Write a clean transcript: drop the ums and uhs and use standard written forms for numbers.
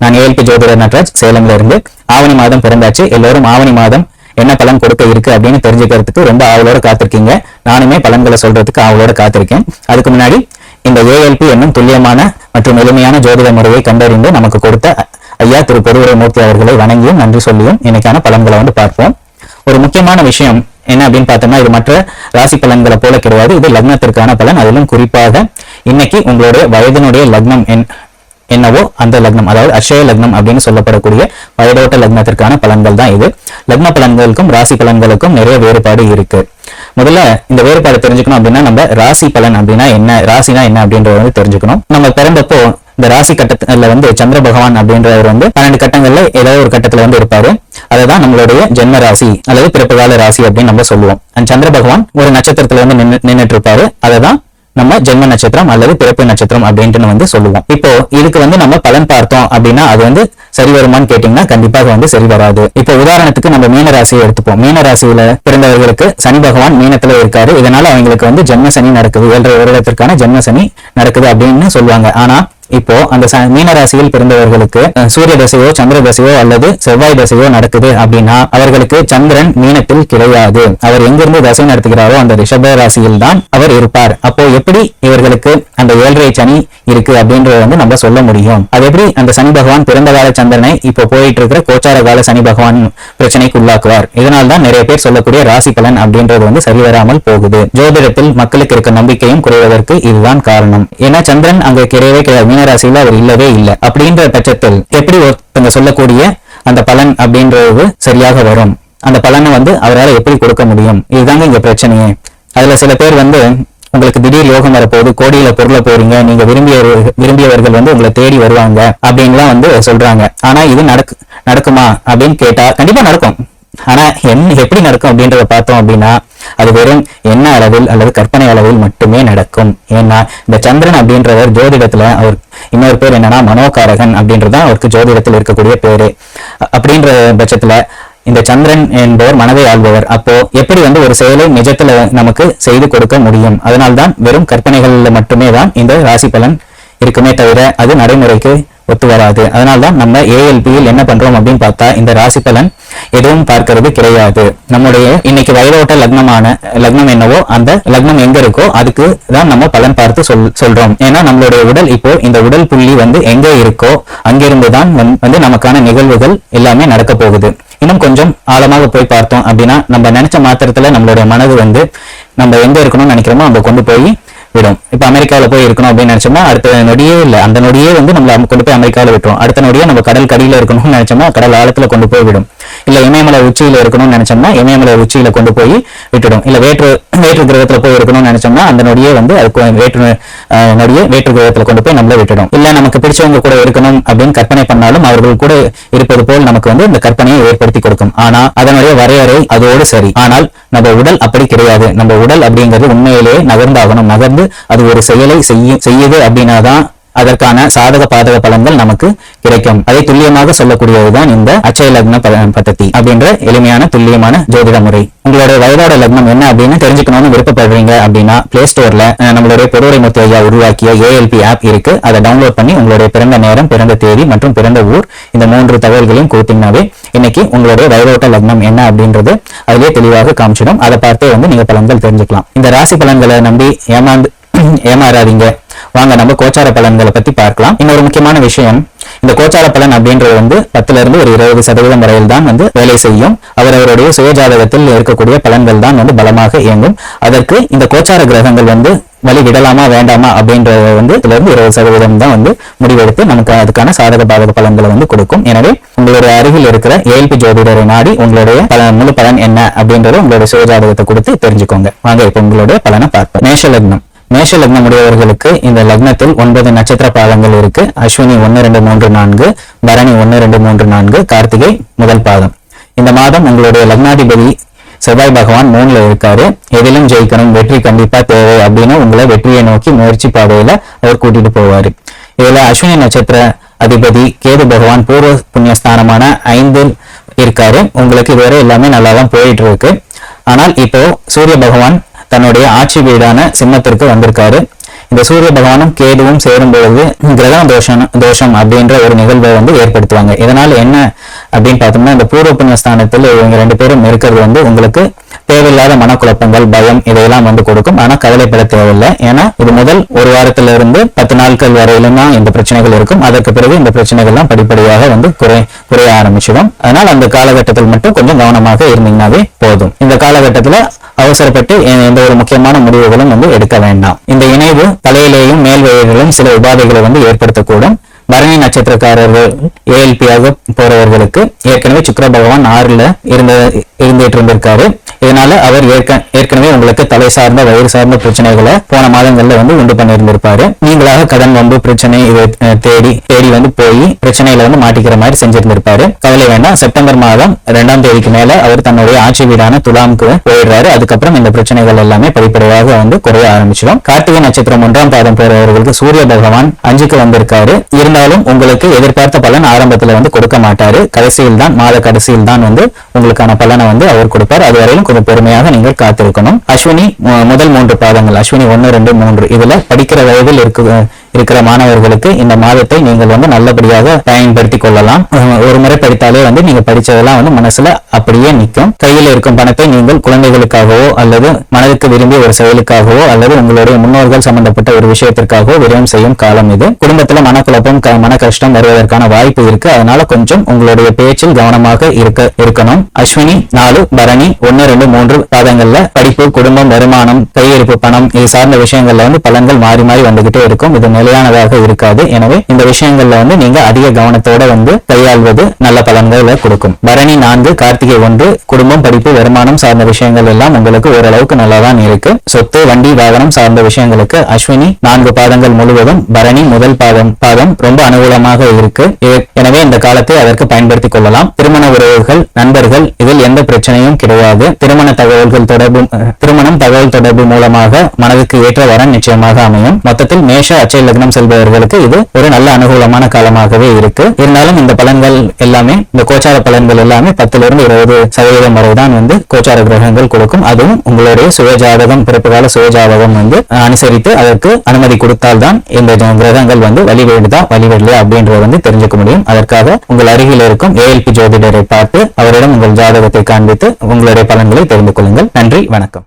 நான் ஏஎல்பி ஜோதிடர் நட்ராஜ், சேலம்ல இருந்து. ஆவணி மாதம் பிறந்தாச்சு. எல்லோரும் ஆவணி மாதம் என்ன பலன் கொடுக்க இருக்கு அப்படின்னு தெரிஞ்சுக்கிறதுக்கு ரொம்ப ஆவலோட காத்திருக்கீங்க. நானுமே பலன்களை சொல்றதுக்கு ஆவலோட காத்திருக்கேன். அதுக்கு முன்னாடி இந்த ஏஎல்பி என்னும் துல்லியமான மற்றும் எளிமையான ஜோதிட முறையை கண்டறிந்து நமக்கு கொடுத்த ஐயா திரு பெருவுரைமூர்த்தி அவர்களை வணங்கியும் நன்றி சொல்லியும் இன்னைக்கான பலன்களை பார்ப்போம். ஒரு முக்கியமான விஷயம் என்ன அப்படின்னு பார்த்தோம்னா, இது மற்ற ராசி பலன்களை போல கிடையாது. இது லக்னத்திற்கான பலன். அதிலும் குறிப்பாக இன்னைக்கு உங்களுடைய வயதினுடைய லக்னம் என்னவோ அந்த லக்னம், அதாவது அக்ஷய லக்னம் அப்படின்னு சொல்லப்படக்கூடிய வயதோட்ட லக்னத்திற்கான பலன்கள் தான் இது. லக்ன பலன்களுக்கும் ராசி பலன்களுக்கும் நிறைய வேறுபாடு இருக்கு. முதல்ல இந்த வேறுபாடு தெரிஞ்சுக்கணும் அப்படின்னா, நம்ம ராசி பலன் அப்படின்னா என்ன, ராசினா என்ன அப்படின்றத தெரிஞ்சுக்கணும். நம்ம பிறந்தப்போ இந்த ராசி கட்டத்துல சந்திர பகவான் அப்படின்றவர் 12 கட்டங்கள்ல ஏதோ ஒரு கட்டத்துல இருப்பாரு. அதுதான் நம்மளுடைய ஜென்ம ராசி அல்லது பிறப்பு கால ராசி அப்படின்னு நம்ம சொல்லுவோம். அந்த சந்திர பகவான் ஒரு நட்சத்திரத்துல நின்னுட்டு இருப்பாரு. அததான் நம்ம ஜென்ம நட்சத்திரம் அல்லது பிறப்பு நட்சத்திரம் அப்படின்ட்டு சொல்லுவோம். இப்போ இதுக்கு நம்ம பலன் பார்த்தோம் அப்படின்னா அது சரி வருமானு கேட்டீங்கன்னா கண்டிப்பாக சரி வராது. இப்போ உதாரணத்துக்கு நம்ம மீன ராசியை எடுத்துப்போம். மீன ராசியில பிறந்தவர்களுக்கு சனி பகவான் மீனத்துல இருக்காரு. இதனால அவங்களுக்கு ஜென்ம சனி நடக்குது, 7 வருடத்திற்கான ஜென்ம சனி நடக்குது அப்படின்னு சொல்லுவாங்க. ஆனா இப்போ அந்த மீன ராசியில் பிறந்தவர்களுக்கு சூரிய தசையோ சந்திர தசையோ அல்லது செவ்வாய் தசையோ நடக்குது அப்படின்னா அவர்களுக்கு சந்திரன் மீனத்தில் கிடையாது. அவர் எங்கிருந்து தசை நடத்துகிறாரோ அந்த ரிஷப ராசியில் தான் அவர் இருப்பார். அப்போ எப்படி இவர்களுக்கு அந்த 7.5 சனி இருக்கு அப்படின்றத நம்ம சொல்ல முடியும்? அது எப்படி அந்த சனி பகவான் பிறந்த கால சந்திரனை இப்போ போயிட்டு இருக்கிற கோச்சார கால சனி பகவான் பிரச்சனைக்கு உள்ளாக்குவார்? இதனால்தான் நிறைய பேர் சொல்லக்கூடிய ராசி பலன் அப்படின்றது சரி வராமல் போகுது. ஜோதிடத்தில் மக்களுக்கு இருக்க நம்பிக்கையும் குறைவதற்கு இதுதான் காரணம். ஏன்னா சந்திரன் அங்க கிடையவே கிடையாது, மீனராசியில அவர் இல்லவே இல்லை. அப்படின்ற பட்சத்தில் எப்படி ஒருத்தங்க சொல்லக்கூடிய அந்த பலன் அப்படின்றது சரியாக வரும்? அந்த பலனை அவரால் எப்படி கொடுக்க முடியும்? இதுதாங்க இங்க பிரச்சனையே. அதுல சில பேர் உங்களுக்கு திடீர் யோகம் வரப்போகுது, கோடியில பொருளை போறீங்க, நீங்க விரும்பியவர்கள் உங்களை தேடி வருவாங்க அப்படின்லாம் சொல்றாங்க. ஆனா இது நடக்குமா அப்படின்னு கேட்டா கண்டிப்பா நடக்கும். ஆனா எப்படி நடக்கும் அப்படின்றத பார்த்தோம் அப்படின்னா அது வெறும் எண்ண அளவில் அல்லது கற்பனை அளவில் மட்டுமே நடக்கும். ஏன்னா இந்த சந்திரன் அப்படின்றவர் ஜோதிடத்துல அவர் இன்னொரு பேர் என்னன்னா மனோகாரகன் அப்படின்றதான் அவருக்கு ஜோதிடத்தில் இருக்கக்கூடிய பேரு. அப்படின்ற பட்சத்துல இந்த சந்திரன் என்பவர் மனதை ஆள்பவர். அப்போ எப்படி ஒரு செயலை நிஜத்துல நமக்கு செய்து கொடுக்க முடியும்? அதனால்தான் வெறும் கற்பனைகள்ல மட்டுமே தான் இந்த ராசி பலன் இருக்குமே தவிர அது நடைமுறைக்கு ஒத்து வராது. அதனால்தான் நம்ம ஏஎல்பியில் என்ன பண்றோம் அப்படின்னு பார்த்தா இந்த ராசி பலன் எதுவும் பார்க்கிறது கிடையாது. நம்முடைய இன்னைக்கு வயதோட்ட லக்னம் என்னவோ அந்த லக்னம் எங்க இருக்கோ அதுக்கு தான் நம்ம பலன் பார்த்து சொல்றோம். ஏன்னா நம்மளுடைய உடல் இப்போ இந்த உடல் புள்ளி எங்க இருக்கோ அங்கிருந்துதான் நமக்கான நிகழ்வுகள் எல்லாமே நடக்க போகுது. இன்னும் கொஞ்சம் ஆழமாக போய் பார்த்தோம் அப்படின்னா நம்ம நினைச்ச மாத்திரத்துல நம்மளுடைய மனது நம்ம எங்க இருக்கணும்னு நினைக்கிறோமோ அங்க கொண்டு போய் விடும். இப்ப அமெரிக்காவில போய் இருக்கணும் அப்படின்னு நினைச்சோம்னா அடுத்த நொடியே இல்ல, அந்த நொடியே நம்மள கொண்டு போய் அமெரிக்காவில விட்டுரும். அடுத்த நொடியே நம்ம கடல் கடியில இருக்கணும்னு நினைச்சோம்னா கடல் ஆழத்துல கொண்டு போய் விடும். இல்ல இமயமலை உச்சியில இருக்கணும்னு நினைச்சோம்னா இமயமலை உச்சியில கொண்டு போய் விட்டுடும். இல்ல வேற்று கிரகத்துல போய் இருக்கணும்னு நினைச்சோம்னா அந்த நொடியே வேற்று கிரகத்துல கொண்டு போய் நம்மள விட்டுடும். இல்ல நமக்கு பிடிச்சவங்க கூட இருக்கணும் அப்படின்னு கற்பனை பண்ணாலும் அவர்கள் கூட இருப்பது போல் நமக்கு இந்த கற்பனையை ஏற்படுத்தி கொடுக்கும். ஆனா அதனுடைய வரையறை அதோடு சரி. ஆனால் நம்ம உடல் அப்படி கிடையாது. நம்ம உடல் அப்படிங்கிறது உண்மையிலேயே நகர்ந்தாகணும். நகர்ந்து அது ஒரு செயலை செய்யுது அப்படின்னாதான் அதற்கான சாதக பாதக பலன்கள் நமக்கு கிடைக்கும். அதை துல்லியமாக சொல்லக்கூடியதுதான் இந்த அட்சய லக்ன பദ്ധதி அப்படின்ற எளிமையான துல்லியமான ஜோதிட முறை. உங்களுடைய வயதோட லக்னம் என்ன அப்படின்னு தெரிஞ்சுக்கணும்னு விருப்பப்படுறீங்க அப்படின்னா பிளே ஸ்டோர்ல நம்மளுடைய பெருவுரைமூர்த்தி ஐயா உருவாக்கிய ஏஎல்பி ஆப் இருக்கு. அதை டவுன்லோட் பண்ணி உங்களுடைய பிறந்த நேரம், பிறந்த தேதி மற்றும் பிறந்த ஊர் இந்த 3 தகவல்களையும் கொடுத்தீங்கன்னாவே இன்னைக்கு உங்களுடைய வயதோட்ட லக்னம் என்ன அப்படின்றது அதிலே தெளிவாக காமிச்சிடும். அதை பார்த்தே நீங்க பலன்கள் தெரிஞ்சுக்கலாம். இந்த ராசி பலன்களை நம்பி ஏமாறாதீங்க. வாங்க நம்ம கோச்சார பலன்களை பத்தி பார்க்கலாம். இன்னொரு முக்கியமான விஷயம், இந்த கோச்சார பலன் அப்படின்றது 10 இருந்து ஒரு 20% வரையில் தான் வேலை செய்யும். அவரவருடைய சுயஜாதகத்தில் இருக்கக்கூடிய பலன்கள் தான் பலமாக இயங்கும். அதற்கு இந்த கோச்சார கிரகங்கள் வழி விடலாமா வேண்டாமா அப்படின்றது 20% தான் முடிவெடுத்து நமக்கு அதுக்கான சாதக பாதக பலன்களை கொடுக்கும். எனவே உங்களுடைய அருகில் இருக்கிற ஏஎல்பி ஜோதிடரை நாடி உங்களுடைய முழு பலன் என்ன அப்படின்றத உங்களுடைய சுயஜாதகத்தை கொடுத்து தெரிஞ்சுக்கோங்க. வாங்க இப்ப உங்களுடைய பலனை பார்ப்போம். மேஷ லக்னம் உடையவர்களுக்கு இந்த லக்னத்தில் 9 நட்சத்திர பாதங்கள் இருக்கு. அஸ்வினி 1, 2, 3, 4, பரணி 1, 2, 3, 4, கார்த்திகை முதல் பாதம். இந்த மாதம் உங்களுடைய லக்னாதிபதி செவ்வாய் பகவான் 3ல இருக்காரு. எதிலும் ஜெயிக்கணும், வெற்றி கண்டிப்பா தேவை அப்படின்னு உங்களை வெற்றியை நோக்கி முயற்சி பாதையில அவர் கூட்டிட்டு போவாரு. இதுல அஸ்வினி நட்சத்திர அதிபதி கேது பகவான் பூர்வ புண்ணியஸ்தானமான 5ல் இருக்காரு. உங்களுக்கு இதுவரை எல்லாமே நல்லா தான் போயிட்டு இருக்கு. ஆனால் இப்போ சூரிய பகவான் தன்னுடைய ஆட்சி வீடான சிம்மத்திற்கு வந்திருக்காரு. இந்த சூரிய பகவானும் கேதுவும் சேரும் பொழுது கிரக தோஷம் அப்படின்ற ஒரு நிகழ்வை வந்து ஏற்படுத்துவாங்க. இதனால என்ன அப்படின்னு பார்த்தோம்னா, இந்த பூர்வ புண்ணிய ஸ்தானத்தில் இவங்க 2 பேரும் இருக்கிறது வந்து உங்களுக்கு தேவையில்லாத மனக்குழப்பங்கள், பயம் இதையெல்லாம் வந்து கொடுக்கும். ஆனா கவலைப்பட தேவையில்லை. ஏன்னா இது முதல் ஒரு வாரத்துல இருந்து 10 நாட்கள் வரையிலும் தான் இந்த பிரச்சனைகள் இருக்கும். அதற்கு பிறகு இந்த பிரச்சனைகள் எல்லாம் படிப்படியாக வந்து குறைய ஆரம்பிச்சிடும். அதனால அந்த காலகட்டத்தில் மட்டும் கொஞ்சம் கவனமாக இருந்தீங்கன்னாவே போதும். இந்த காலகட்டத்துல அவசரப்பட்டு எந்த ஒரு முக்கியமான முடிவுகளும் வந்து எடுக்க வேண்டாம். இந்த இணைவு தலையிலேயும் மேல் வயிறிலும் சில உபாதைகளை வந்து ஏற்படுத்தக்கூடும். பரணி நட்சத்திரக்காரர்கள் ஏஎல்பியாக போறவர்களுக்கு ஏற்கனவே சுக்கிர பகவான் 6ல இருந்துட்டு இருந்திருக்காரு. இதனால அவர் ஏற்கனவே உங்களுக்கு தலை சார்ந்த வயிறு சார்ந்த பிரச்சனைகளை போன மாதங்கள்ல வந்து உண்டு பண்ணியிருந்திருப்பாரு. நீங்களாக கடன் வம்பு பிரச்சனை இதை தேடி வந்து போய் பிரச்சனையில வந்து மாட்டிக்கிற மாதிரி செஞ்சிருந்திருப்பாரு. கவலை வேண்டாம். செப்டம்பர் மாதம் 2ஆம் தேதிக்கு மேல அவர் தன்னுடைய ஆட்சி வீடான துலாமுக்கு போயிடுறாரு. அதுக்கப்புறம் இந்த பிரச்சனைகள் எல்லாமே படிப்படியாக வந்து குறைய ஆரம்பிச்சிடும். கார்த்திகை நட்சத்திரம் 1ஆம் பாதம் போறவர்களுக்கு சூரிய பகவான் 5க்கு வந்திருக்காரு. இருந்தாலும் உங்களுக்கு எதிர்பார்த்த பலன் ஆரம்பத்துல வந்து கொடுக்க மாட்டாரு. மாத கடைசியில் தான் வந்து உங்களுக்கான பலனை வந்து அவர் கொடுப்பார். அதுவரையிலும் கொஞ்சம் பொறுமையாக நீங்கள் காத்திருக்கணும். அஸ்வினி முதல் 3 பாதங்கள், அஸ்வினி 1, 2, 3 இதுல படிக்கிற வயதில் இருக்கிற மாணவர்களுக்கு இந்த மாதத்தை நீங்கள் வந்து நல்லபடியாக பயன்படுத்திக் கொள்ளலாம். ஒரு முறை படித்தாலே வந்து நீங்க படிச்சதெல்லாம் வந்து மனசுல அப்படியே நிற்கும். கையில் இருக்கும் பணத்தை நீங்கள் குழந்தைகளுக்காகவோ அல்லது மனதுக்கு விரும்பிய ஒரு செயலுக்காகவோ அல்லது உங்களுடைய முன்னோர்கள் சம்பந்தப்பட்ட ஒரு விஷயத்திற்காகவோ விரயம் செய்யும் காலம் இது. குடும்பத்துல மனக்குழப்பம், மன கஷ்டம் வருவதற்கான வாய்ப்பு இருக்கு. அதனால கொஞ்சம் உங்களுடைய பேச்சில் கவனமாக இருக்கணும். அஸ்வினி 4, பரணி 1, 2, 3 பாதங்கள்ல படிப்பு, குடும்பம், வருமானம், கையிருப்பு பணம் இது சார்ந்த விஷயங்கள்ல வந்து பலன்கள் மாறி மாறி வந்துகிட்டே இருக்கும். இது நிலையானதாக இருக்காது. எனவே இந்த விஷயங்கள்ல வந்து நீங்க அதிக கவனத்தோட வந்து கையாள்வது நல்ல பலன்களை கொடுக்கும். பரணி 4, கார்த்திகை 1 குடும்பம், படிப்பு, வருமானம் சார்ந்த விஷயங்கள் எல்லாம் உங்களுக்கு ஓரளவுக்கு நல்லாதான் இருக்கு. சொத்து, வண்டி, வாகனம் சார்ந்த விஷயங்களுக்கு அஸ்வினி 4 பாதங்கள் முழுவதும் பரணி முதல் பாதம் ரொம்ப அனுகூலமாக இருக்கு. எனவே இந்த காலத்தை அதற்கு பயன்படுத்திக் கொள்ளலாம். திருமண உறவுகள், நண்பர்கள் இதில் எந்த பிரச்சனையும் கிடையாது. திருமணம் தகவல் தொடர்பு மூலமாக மனதுக்கு ஏற்ற வரன் நிச்சயமாக அமையும். மொத்தத்தில் மேஷ அச்சய லக்னம் செல்பவர்களுக்கு இது ஒரு நல்ல அனுகூலமான காலமாகவே இருக்கு. இருந்தாலும் இந்த பலன்கள் எல்லாமே, இந்த கோச்சார பலன்கள் எல்லாமே 10லிருந்து 20% வரைதான் வந்து கோச்சார கிரகங்கள் கொடுக்கும். அதுவும் உங்களுடைய சுயஜாதகம், பிறப்பு கால சுயஜாதகம் வந்து அனுசரித்து அதற்கு அனுமதி கொடுத்தால்தான் இந்த கிரகங்கள் வந்து வழிவிடலையா அப்படின்றத வந்து தெரிஞ்சுக்க முடியும். அதற்காக உங்கள் அருகில் இருக்கும் ஏஎல்பி ஜோதிடரை பார்த்து அவரிடம் உங்கள் ஜாதகத்தை காண்பித்து உங்களுடைய பலன்களை தெரிந்து கொள்ளுங்கள். நன்றி, வணக்கம்.